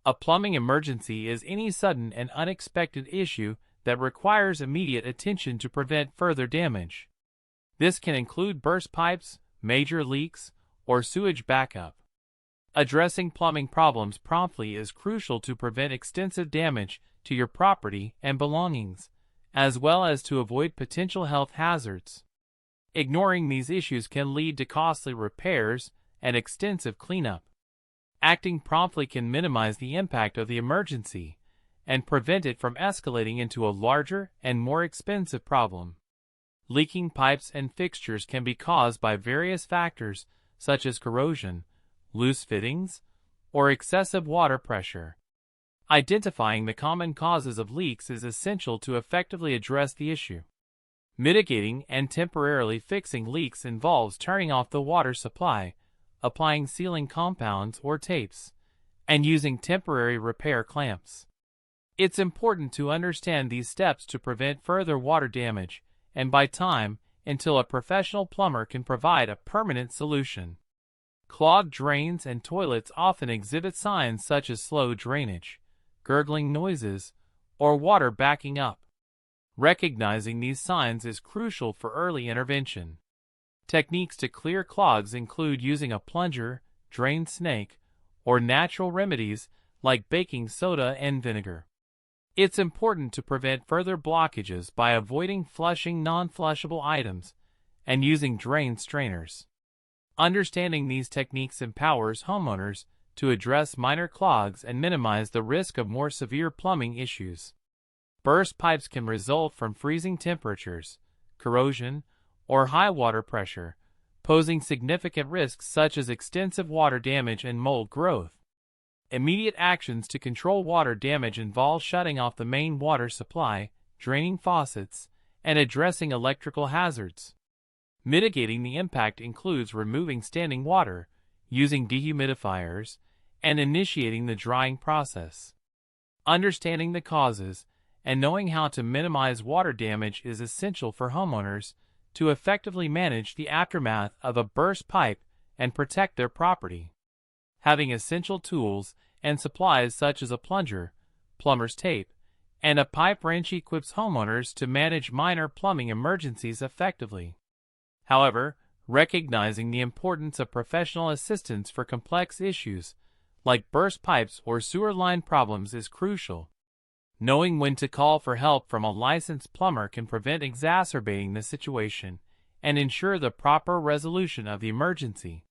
A plumbing emergency is any sudden and unexpected issue that requires immediate attention to prevent further damage. This can include burst pipes, major leaks, or sewage backup. Addressing plumbing problems promptly is crucial to prevent extensive damage to your property and belongings, as well as to avoid potential health hazards. Ignoring these issues can lead to costly repairs and extensive cleanup. Acting promptly can minimize the impact of the emergency and prevent it from escalating into a larger and more expensive problem. Leaking pipes and fixtures can be caused by various factors such as corrosion, loose fittings, or excessive water pressure. Identifying the common causes of leaks is essential to effectively address the issue. Mitigating and temporarily fixing leaks involves turning off the water supply, applying sealing compounds or tapes, and using temporary repair clamps. It's important to understand these steps to prevent further water damage and buy time until a professional plumber can provide a permanent solution. Clogged drains and toilets often exhibit signs such as slow drainage, gurgling noises, or water backing up. Recognizing these signs is crucial for early intervention. Techniques to clear clogs include using a plunger, drain snake, or natural remedies like baking soda and vinegar. It's important to prevent further blockages by avoiding flushing non-flushable items and using drain strainers. Understanding these techniques empowers homeowners to address minor clogs and minimize the risk of more severe plumbing issues. Burst pipes can result from freezing temperatures, corrosion, or high water pressure, posing significant risks such as extensive water damage and mold growth. Immediate actions to control water damage involve shutting off the main water supply, draining faucets, and addressing electrical hazards. Mitigating the impact includes removing standing water, using dehumidifiers, and initiating the drying process. Understanding the causes and knowing how to minimize water damage is essential for homeowners to effectively manage the aftermath of a burst pipe and protect their property. Having essential tools and supplies such as a plunger, plumber's tape, and a pipe wrench equips homeowners to manage minor plumbing emergencies effectively. However, recognizing the importance of professional assistance for complex issues like burst pipes or sewer line problems is crucial. Knowing when to call for help from a licensed plumber can prevent exacerbating the situation and ensure the proper resolution of the emergency.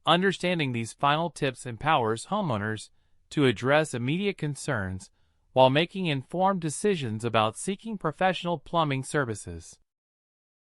Understanding these final tips empowers homeowners to address immediate concerns while making informed decisions about seeking professional plumbing services.